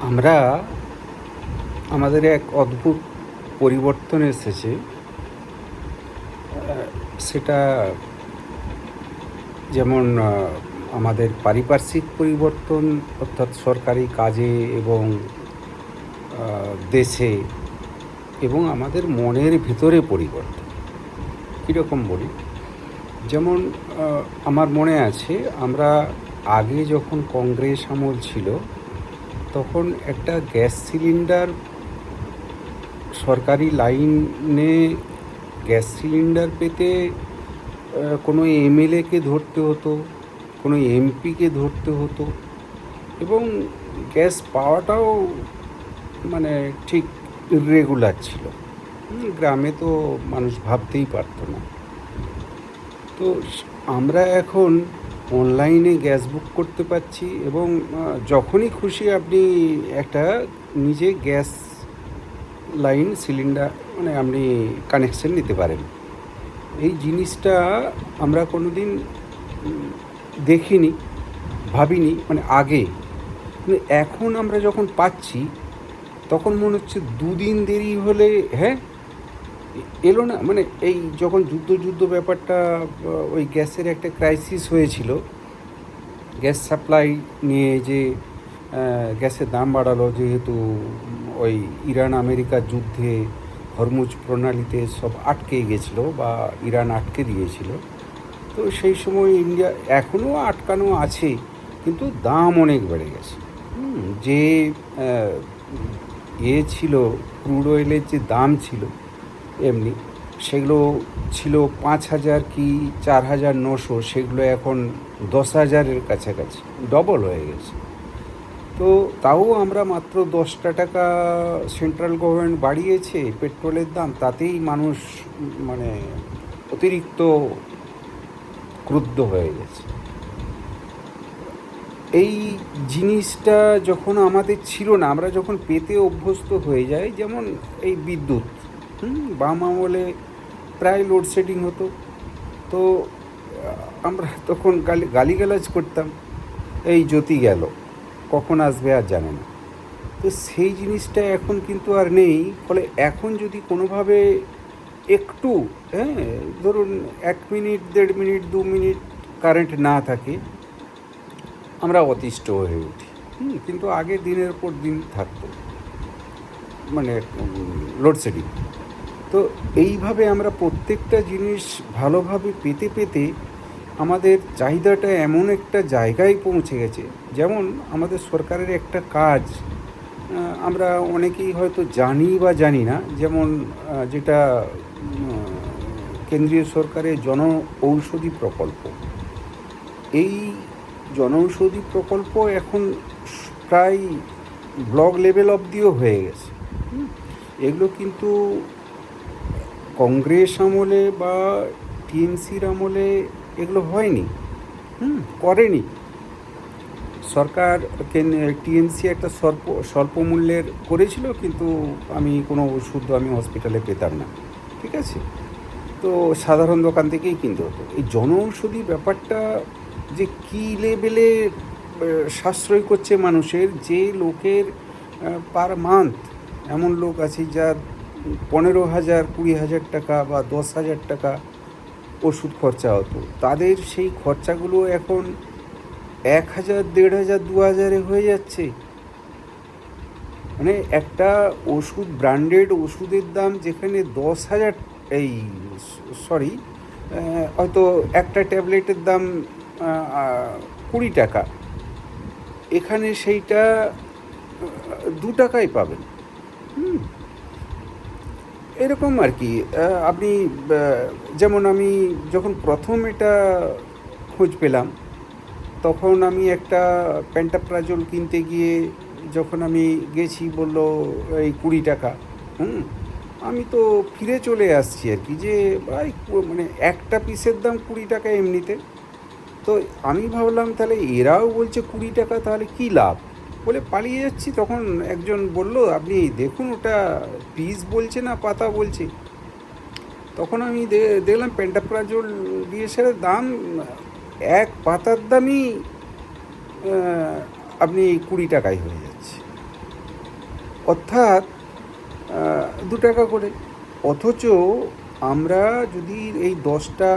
আমরা আমাদের এক অদ্ভুত পরিবর্তন এসেছে। সেটা যেমন আমাদের পারিপার্শ্বিক পরিবর্তন, অর্থাৎ সরকারি কাজে এবং দেশে, এবং আমাদের মনের ভিতরে পরিবর্তন। কীরকম বলি, যেমন আমার মনে আছে আমরা আগে যখন কংগ্রেস আমল ছিল তখন একটা গ্যাস সিলিন্ডার, সরকারি লাইনে গ্যাস সিলিন্ডার পেতে কোনো এমএলএকে ধরতে হতো, কোনো এমপিকে ধরতে হতো, এবং গ্যাস পাওয়াটাও মানে ঠিক ইররেগুলার ছিল। গ্রামে তো মানুষ ভাবতেই পারতো না। তো আমরা এখন অনলাইনে গ্যাস বুক করতে পারছি, এবং যখনই খুশি আপনি একটা নিজে গ্যাস লাইন সিলিন্ডার আপনি কানেকশন নিতে পারেন। এই জিনিসটা আমরা কোনো দিন দেখিনি, ভাবিনি আগে। এখন আমরা যখন পাচ্ছি তখন মনে হচ্ছে দুদিন দেরি হলে এলো না। এই যখন যুদ্ধ ব্যাপারটা, ওই গ্যাসের একটা ক্রাইসিস হয়েছিল, গ্যাস সাপ্লাই নিয়ে যে গ্যাসের দাম বাড়ালো, যেহেতু ওই ইরান আমেরিকার যুদ্ধে হরমুজ প্রণালীতে সব আটকে গেছিলো বা ইরান আটকে দিয়েছিল। তো সেই সময় ইন্ডিয়া এখনও আটকানো আছে, কিন্তু দাম অনেক বেড়ে গেছে। যে ছিল ক্রুড অয়েলের যে দাম ছিল এমনি, সেগুলো ছিল 5,000 কি 4,900, সেগুলো এখন 10,000-এর কাছাকাছি, ডবল হয়ে গেছে। তো তাও আমরা মাত্র 10 টাকা সেন্ট্রাল গভর্নমেন্ট বাড়িয়েছে পেট্রোলের দাম, তাতেই মানুষ অতিরিক্ত ক্রুদ্ধ হয়ে গেছে। এই জিনিসটা যখন আমাদের ছিল না, আমরা যখন পেতে অভ্যস্ত হয়ে যাই, যেমন এই বিদ্যুৎ, বাম আমলে প্রায় লোডশেডিং হতো, তো আমরা তখন গালিগালাজ করতাম, এই জ্যোতি গেল, কখন আসবে আর জানে না। তো সেই জিনিসটা এখন কিন্তু আর নেই। ফলে এখন যদি কোনোভাবে একটু ধরুন 1 মিনিট, 1.5 মিনিট, 2 মিনিট কারেন্ট না থাকে, আমরা অতিষ্ঠ হয়ে উঠি। কিন্তু আগে দিনের পর দিন থাকতো লোডশেডিং। তো এইভাবে আমরা প্রত্যেকটা জিনিস ভালোভাবে পেতে পেতে আমাদের চাহিদাটা এমন একটা জায়গায় পৌঁছে গেছে। যেমন আমাদের সরকারের একটা কাজ আমরা অনেকেই হয়তো জানি বা জানি না, যেমন যেটা কেন্দ্রীয় সরকারের জন ঔষধি প্রকল্প। এই জনঔষধি প্রকল্প এখন প্রায় ব্লক লেভেল অবধিও হয়ে গেছে। এগুলো কিন্তু কংগ্রেস আমলে বা টিএমসির আমলে এগুলো হয়নি, করেনি সরকার। টিএমসি একটা স্বল্প মূল্যের করেছিল, কিন্তু কোনো ওষুধ আমি হসপিটালে পেতাম না, ঠিক আছে? তো সাধারণ দোকান থেকেই কিনতে হতো। এই জনঔষধি ব্যাপারটা যে কী লেভেলে সাশ্রয় করছে মানুষের, যে লোকের পার মান্থ এমন লোক আছে যার 15,000, 20,000 টাকা বা 10,000 টাকা ওষুধ খরচা হতো, তাদের সেই খরচাগুলো এখন 1,000, 1,500, 2,000-এ হয়ে যাচ্ছে। একটা ওষুধ, ব্র্যান্ডেড ওষুধের দাম যেখানে 10,000, হয়তো একটা ট্যাবলেটের দাম 20 টাকা, এখানে সেইটা 2 টাকায় পাবেন। এরকম আর কি। আপনি যেমন আমি যখন প্রথম এটা খোঁজ পেলাম, তখন আমি একটা প্যান্টাপ্রাজোল কিনতে গিয়ে যখন আমি গেছি, বলল এই 20 টাকা। আমি তো ফিরে চলে আসছি আর কি, যে ভাই একটা পিসের দাম 20 টাকা এমনিতে। তো আমি ভাবলাম তাহলে এরাও বলছে 20 টাকা, তাহলে কী লাভ, বলে পালিয়ে যাচ্ছি। তখন একজন বলল, আপনি দেখুন ওটা পিস বলছে না পাতা বলছে। তখন আমি দেখলাম প্যান্টাপ্রাজোল ডিএসের দাম, এক পাতার দামই আপনি 20 টাকায় হয়ে যাচ্ছে। অর্থাৎ 2 টাকা করে। অথচ আমরা যদি এই 10টা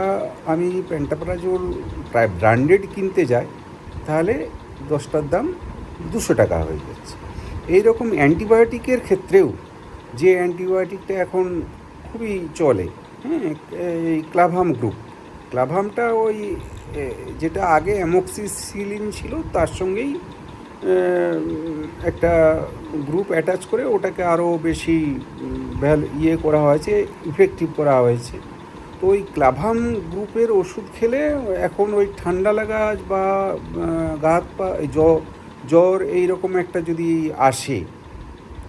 আমি প্যান্টাপ্রাজোল প্রায় ব্র্যান্ডেড কিনতে যাই, তাহলে 10টার দাম 200 টাকা হয়ে যাচ্ছে। এই রকম অ্যান্টিবায়োটিকের ক্ষেত্রেও, যে অ্যান্টিবায়োটিকটা এখন খুবই চলে, হ্যাঁ, এই ক্লাভাম গ্রুপ, ক্লাভামটা ওই যেটা আগে অ্যামোক্সিসিলিন ছিল তার সঙ্গেই একটা গ্রুপ অ্যাটাচ করে ওটাকে আরও বেশি করা হয়েছে, ইফেক্টিভ করা হয়েছে। তো ওই ক্লাভাম গ্রুপের ওষুধ খেলে এখন ওই ঠান্ডা লাগা বা গা হাত পা জ্বর এইরকম একটা যদি আসে,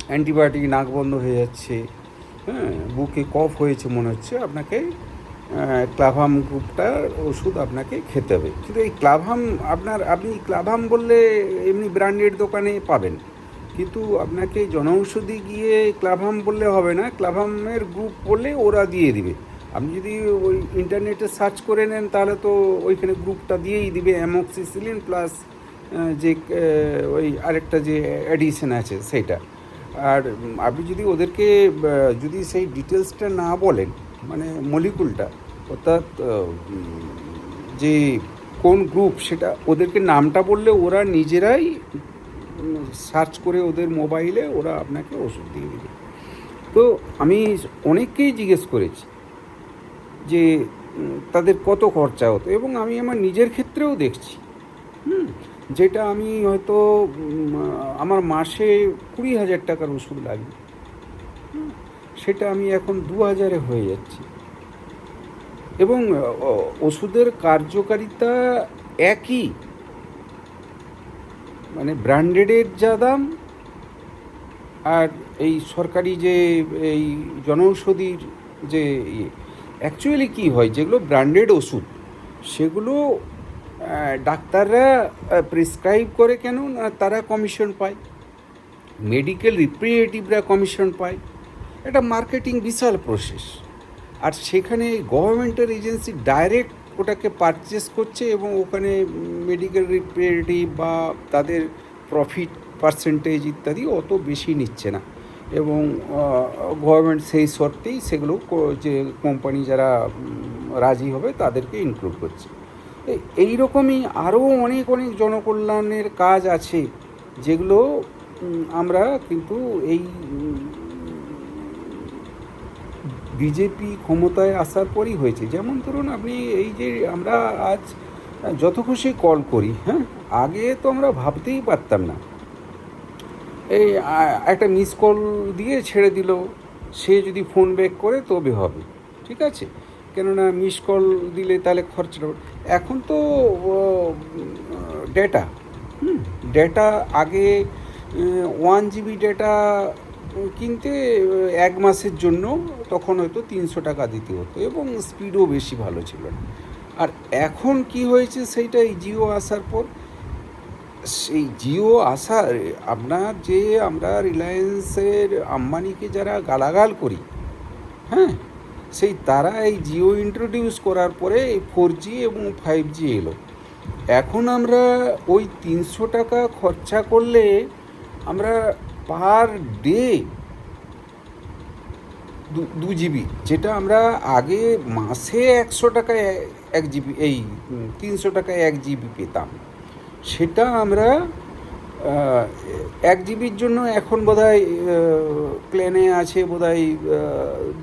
অ্যান্টিবায়োটিক নাক বন্ধ হয়ে যাচ্ছে, হ্যাঁ, বুকে কফ হয়েছে মনে হচ্ছে, আপনাকে ক্লাভাম গ্রুপটার ওষুধ আপনাকে খেতে হবে। কিন্তু এই ক্লাভাম আপনি ক্লাভাম বললে এমনি ব্র্যান্ডেড দোকানে পাবেন, কিন্তু আপনাকে জনঔষধি গিয়ে ক্লাভাম বললে হবে না, ক্লাভামের গ্রুপ বললে ওরা দিয়ে দিবে। আপনি যদি ওই ইন্টারনেটে সার্চ করে নেন তাহলে তো ওইখানে গ্রুপটা দিয়েই দিবে, অ্যামোক্সিসিলিন প্লাস যে ওই আরেকটা যে অ্যাডিশন আছে সেইটা। আর আপনি যদি ওদেরকে যদি সেই ডিটেলসটা না বলেন, মানে মলিকুলটা, অর্থাৎ যে কোন গ্রুপ, সেটা ওদেরকে নামটা বললে ওরা নিজেরাই সার্চ করে ওদের মোবাইলে ওরা আপনাকে ওষুধ দিয়ে দেবে। তো আমি অনেককেই জিজ্ঞেস করেছি যে তাদের কত খরচা হতো, এবং আমি আমার নিজের ক্ষেত্রেও দেখছি, যেটা আমি হয়তো আমার মাসে 20,000 টাকার ওষুধ লাগবে, সেটা আমি এখন 2,000-এ হয়ে যাচ্ছি। এবং ওষুধের কার্যকারিতা একই, মানে ব্র্যান্ডেডের যা দাম আর এই সরকারি যে এই জনঔষধির যে অ্যাকচুয়ালি কী হয়, যেগুলো ব্র্যান্ডেড ওষুধ সেগুলো ডাক্তাররা প্রেসক্রাইব করে কেন না, তারা কমিশন পায়, মেডিকেল রিপ্রেজেন্টেটিভরা কমিশন পায়, এটা মার্কেটিং বিশাল প্রসেস। আর সেখানে গভর্নমেন্টের এজেন্সি ডাইরেক্ট ওটাকে পারচেস করছে, এবং ওখানে মেডিকেল রিপ্রেজেন্টেটিভ বা তাদের প্রফিট পার্সেন্টেজ ইত্যাদি অত বেশি নিচ্ছে না, এবং গভর্নমেন্ট সেই শর্তেই সেগুলো যে কোম্পানি যারা রাজি হবে তাদেরকে ইনক্লুড করছে। এই রকমই আরও অনেক অনেক জনকল্যাণের কাজ আছে, যেগুলো আমরা কিন্তু এই বিজেপি ক্ষমতায় আসার পরই হয়েছে। যেমন ধরুন, আপনি এই যে আমরা আজ যত খুশি কল করি, হ্যাঁ, আগে তো আমরা ভাবতেই পারতাম না, এই একটা মিস কল দিয়ে ছেড়ে দিল, সে যদি ফোন ব্যাক করে তবে হবে, ঠিক আছে, কেননা মিস কল দিলে তাহলে খরচা। এখন তো ডেটা, ডেটা আগে 1 GB ডেটা কিনতে 1 মাসের জন্য তখন হয়তো 300 টাকা দিতে হতো, এবং স্পিডও বেশি ভালো ছিল না। আর এখন কি হয়েছে, সেইটা এই জিও আসার পর, সেই জিও আসার আমরা রিলায়েন্সের আম্বানিকে যারা গালাগাল করি, হ্যাঁ, সেই তারা এই জিও ইন্ট্রোডিউস করার পরে এই 4G এবং 5G এলো। এখন আমরা ওই 300 টাকা খরচা করলে আমরা পার ডে 2 GB, যেটা আমরা আগে মাসে 100 টাকায় 1 GB, এই 300 টাকায় 1 GB পেতাম, সেটা আমরা 1 GB জন্য এখন বোধহয় প্ল্যানে আছে বোধহয়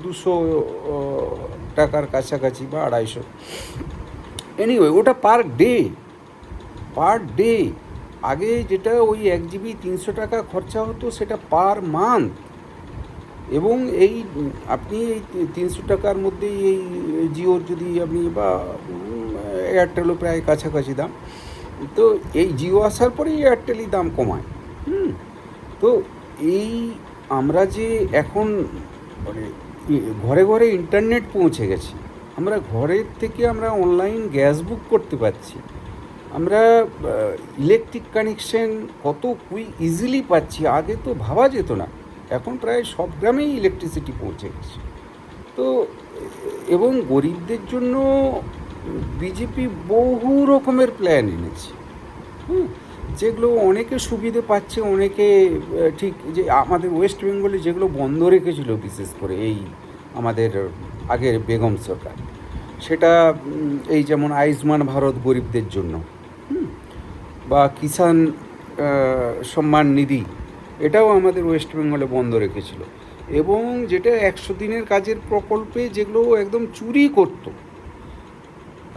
200 টাকার কাছাকাছি বা 250। এনিওয়ে, ওটা পার ডে। আগে যেটা ওই 1 GB 300 টাকা খরচা হতো, সেটা পার মান্থ। এবং এই আপনি এই 300 টাকার মধ্যেই এই জিওর যদি আপনি, বা এয়ারটেলও প্রায় কাছাকাছি দাম, তো এই জিও আসার পরেই এয়ারটেলই দাম কমায়। তো এই আমরা যে এখন মানে ঘরে ঘরে ইন্টারনেট পৌঁছে গেছি, আমরা ঘরের থেকে আমরা অনলাইন গ্যাস বুক করতে পারছি, আমরা ইলেকট্রিক কানেকশন কত ইজিলি পাচ্ছি, আগে তো ভাবা যেত না, এখন প্রায় সব গ্রামেই ইলেকট্রিসিটি পৌঁছে গেছে। তো এবং গরিবদের জন্য বিজেপি বহু রকমের প্ল্যান এনেছে, যেগুলো অনেকে সুবিধে পাচ্ছে, অনেকে ঠিক যে আমাদের ওয়েস্ট বেঙ্গলে যেগুলো বন্ধ রেখেছিল বিশেষ করে এই আমাদের আগের বেগম সরকার, সেটা এই যেমন আয়ুষ্মান ভারত গরিবদের জন্য, বা কিষাণ সম্মান নিধি, এটাও আমাদের ওয়েস্ট বেঙ্গলে বন্ধ রেখেছিল। এবং যেটা 100 দিনের কাজের প্রকল্পে যেগুলো একদম চুরি করত,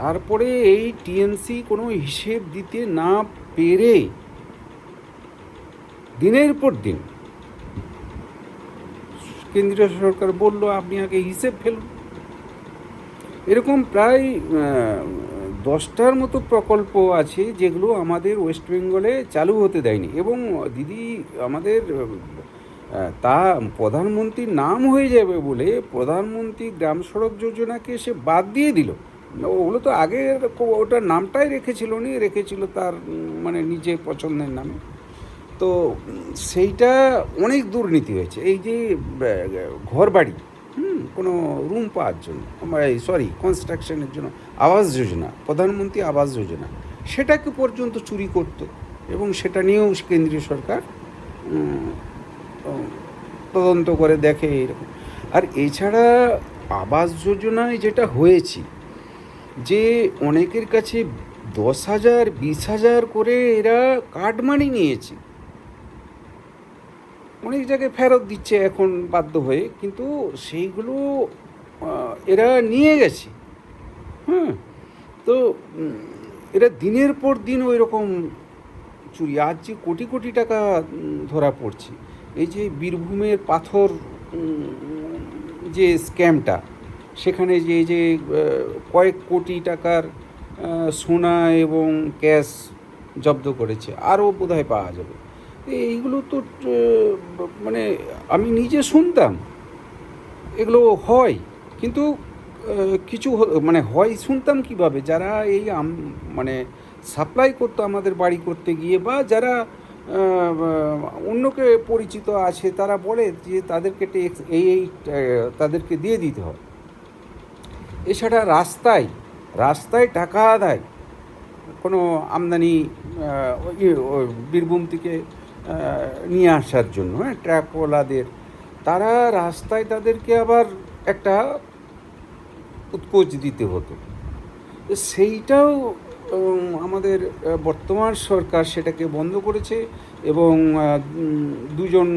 তারপরে এই টিএমসি কোনো হিসেব দিতে না পেরে দিনের পর দিন কেন্দ্রীয় সরকার বলল আপনি আগে হিসেব ফেলুন। এরকম প্রায় 10টার মতো প্রকল্প আছে যেগুলো আমাদের ওয়েস্ট বেঙ্গলে চালু হতে দেয়নি। এবং দিদি আমাদের তা প্রধানমন্ত্রীর নাম হয়ে যাবে বলে প্রধানমন্ত্রী গ্রাম সড়ক যোজনাকে সে বাদ দিয়ে দিল। ওগুলো তো আগে ওটার নামটাই রেখেছিল তার মানে নিজের পছন্দের নামে। তো সেইটা অনেক দুর্নীতি হয়েছে। এই যে ঘর বাড়ি, কোনো রুম পাওয়ার জন্য, কনস্ট্রাকশনের জন্য আবাস যোজনা, প্রধানমন্ত্রী আবাস যোজনা, সেটাকে পর্যন্ত চুরি করত। এবং সেটা নিয়েও কেন্দ্রীয় সরকার তদন্ত করে দেখে এরকম। আর এছাড়া আবাস যোজনায় যেটা হয়েছে, যে অনেকের কাছে 10,000 20,000 করে এরা কার্ড মানি নিয়েছে, অনেক জায়গায় ফেরত দিচ্ছে এখন বাধ্য হয়ে, কিন্তু সেইগুলো এরা নিয়ে গেছে। তো এরা দিনের পর দিন ওই রকম চুরি। আজ যে কোটি কোটি টাকা ধরা পড়ছে, এই যে বীরভূমের পাথর যে স্ক্যামটা, সেখানে যে কয়েক কোটি টাকার সোনা এবং ক্যাশ জব্দ করেছে, আরও বোধহয় পাওয়া যাবে। এইগুলো তো মানে আমি নিজে শুনতাম এগুলো হয়, কিন্তু কিছু মানে হয় শুনতাম কিভাবে, যারা এই মানে সাপ্লাই করতো আমাদের বাড়ি করতে গিয়ে, বা যারা অন্যকে পরিচিত আছে, তারা বলে যে তাদেরকে তাদেরকে দিয়ে দিতে হয়। এছাড়া রাস্তায় টাকা আদায়, কোনো আমদানি বীরভূম থেকে নিয়ে আসার জন্য, ট্রাকওয়ালাদের, তারা রাস্তায় তাদেরকে আবার একটা উৎকোচ দিতে হতো। সেইটাও আমাদের বর্তমান সরকার সেটাকে বন্ধ করেছে। এবং দুজন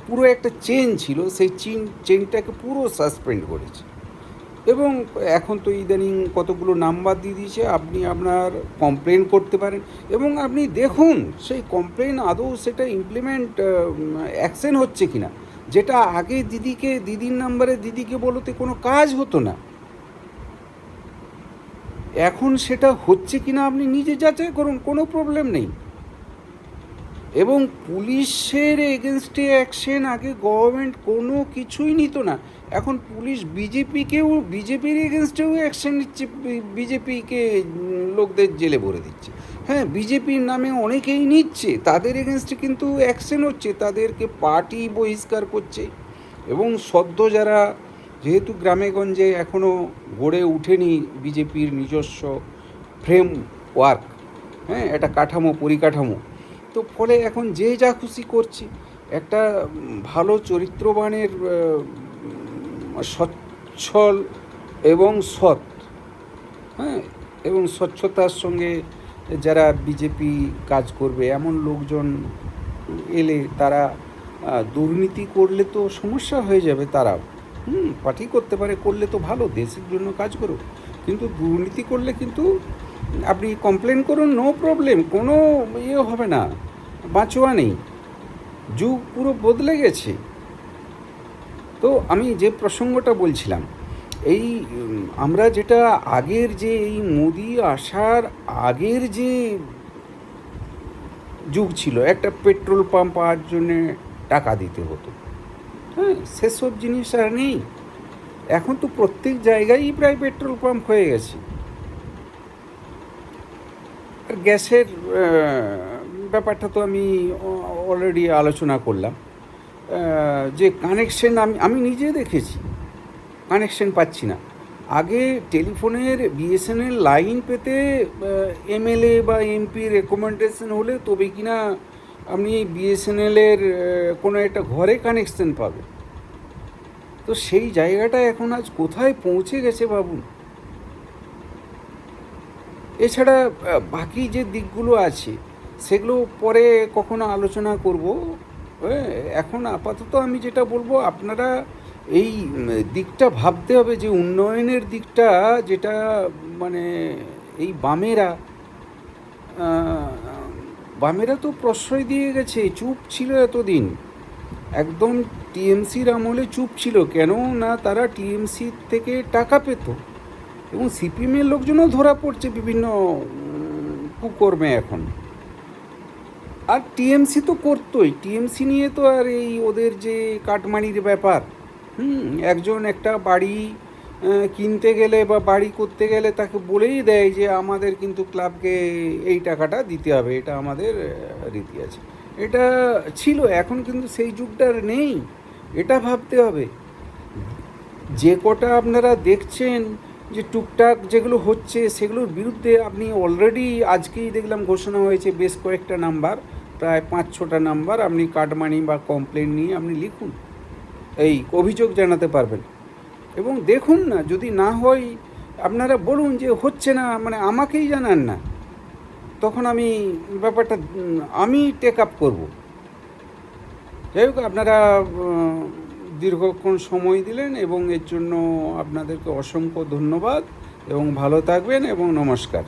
পুরো একটা চেন ছিল, সেই চেনটাকে পুরো সাসপেন্ড করেছে। এবং এখন তো ইদানিং কতগুলো নাম্বার দিয়ে দিয়েছে, আপনি আপনার কমপ্লেন করতে পারেন, এবং আপনি দেখুন সেই কমপ্লেন আদৌ সেটা ইমপ্লিমেন্ট অ্যাকশন হচ্ছে কি না। যেটা আগে দিদির নাম্বারে দিদিকে বলতে কোনো কাজ হতো না, এখন সেটা হচ্ছে কি না আপনি নিজে যাচাই করুন, কোনো প্রবলেম নেই। এবং পুলিশের এগেনস্টে অ্যাকশন আগে গভর্নমেন্ট কোনো কিছুই নিত না, এখন পুলিশ বিজেপির এগেনস্টেও অ্যাকশন নিচ্ছে, বিজেপিকে লোকদের জেলে ভরে দিচ্ছে। হ্যাঁ, বিজেপির নামে অনেকেই নিচ্ছে, তাদের এগেনস্টে কিন্তু অ্যাকশন হচ্ছে, তাদেরকে পার্টি বহিষ্কার করছে। এবং সদ্য যারা, যেহেতু গ্রামেগঞ্জে এখনও গড়ে ওঠেনি বিজেপির নিজস্ব ফ্রেমওয়ার্ক, একটা পরিকাঠামো, তো ফলে এখন যে যা খুশি করছে। একটা ভালো চরিত্রবানের সচ্ছল এবং সৎ, এবং স্বচ্ছতার সঙ্গে যারা বিজেপি কাজ করবে এমন লোকজন এলে, তারা দুর্নীতি করলে তো সমস্যা হয়ে যাবে। তারাও পার্টি করতে পারে, করলে তো ভালো, দেশের জন্য কাজ করুক। কিন্তু দুর্নীতি করলে কিন্তু আপনি কমপ্লেন করুন, নো প্রবলেম, কোনো হবে না, বাঁচোয়া নেই, যুগ পুরো বদলে গেছে। তো আমি যে প্রসঙ্গটা বলছিলাম, এই আমরা যেটা আগের যে এই মোদি আসার আগের যে যুগ ছিল, একটা পেট্রোল পাম্প পাওয়ার জন্যে টাকা দিতে হতো, সেসব জিনিস আর নেই। এখন তো প্রত্যেক জায়গায় প্রায় পেট্রোল পাম্প হয়ে গেছে। আর গ্যাসের ব্যাপারটা তো আমি অলরেডি আলোচনা করলাম, যে কানেকশন আমি নিজে দেখেছি, কানেকশন পাচ্ছি না। আগে টেলিফোনের বিএসএনএল লাইন পেতে এমএলএ বা এমপি রেকমেন্ডেশন হলে তবে কিনা আপনি বিএসএনএলের কোনো একটা ঘরে কানেকশন পাবেন। তো সেই জায়গাটা এখন আজ কোথায় পৌঁছে গেছে ভাবুন। এছাড়া বাকি যে দিকগুলো আছে সেগুলো পরে কখনো আলোচনা করব। এখন আপাতত আমি যেটা বলবো, আপনারা এই দিকটা ভাবতে হবে যে উন্নয়নের দিকটা, যেটা মানে এই বামেরা তো প্রশ্রয় দিয়ে গেছে, চুপ ছিল এতদিন, একদম টিএমসির আমলে চুপ ছিল। কেন না তারা টিএমসি থেকে টাকা পেত, এবং সিপিএমের লোকজনও ধরা পড়ছে বিভিন্ন কুকর্মে এখন। আর টিএমসি তো করতোই, টিএমসি নিয়ে তো আর এই ওদের যে কাটমানির ব্যাপার, একজন একটা বাড়ি কিনতে গেলে বা বাড়ি করতে গেলে তাকে বলেই দেয় যে আমাদের কিন্তু ক্লাবকে এই টাকাটা দিতে হবে, এটা আমাদের রীতি আছে। এটা ছিল, এখন কিন্তু সেই যুগটা আর নেই, এটা ভাবতে হবে। যে কটা আপনারা দেখছেন যে টুকটাক যেগুলো হচ্ছে সেগুলোর বিরুদ্ধে আপনি অলরেডি আজকেই দেখলাম ঘোষণা হয়েছে বেশ কয়েকটা নাম্বার, প্রায় 5-6টা নাম্বার, আপনি কাটমানি বা কমপ্লেন নিয়ে আপনি লিখুন, এই অভিযোগ জানাতে পারবেন। এবং দেখুন না, যদি না হয় আপনারা বলুন যে হচ্ছে না, মানে আমাকেই জানান না, তখন আমি ব্যাপারটা আমি টেক আপ করবো। যাই হোক, আপনারা দীর্ঘক্ষণ সময় দিলেন এবং এর জন্য আপনাদেরকে অসংখ্য ধন্যবাদ, এবং ভালো থাকবেন এবং নমস্কার।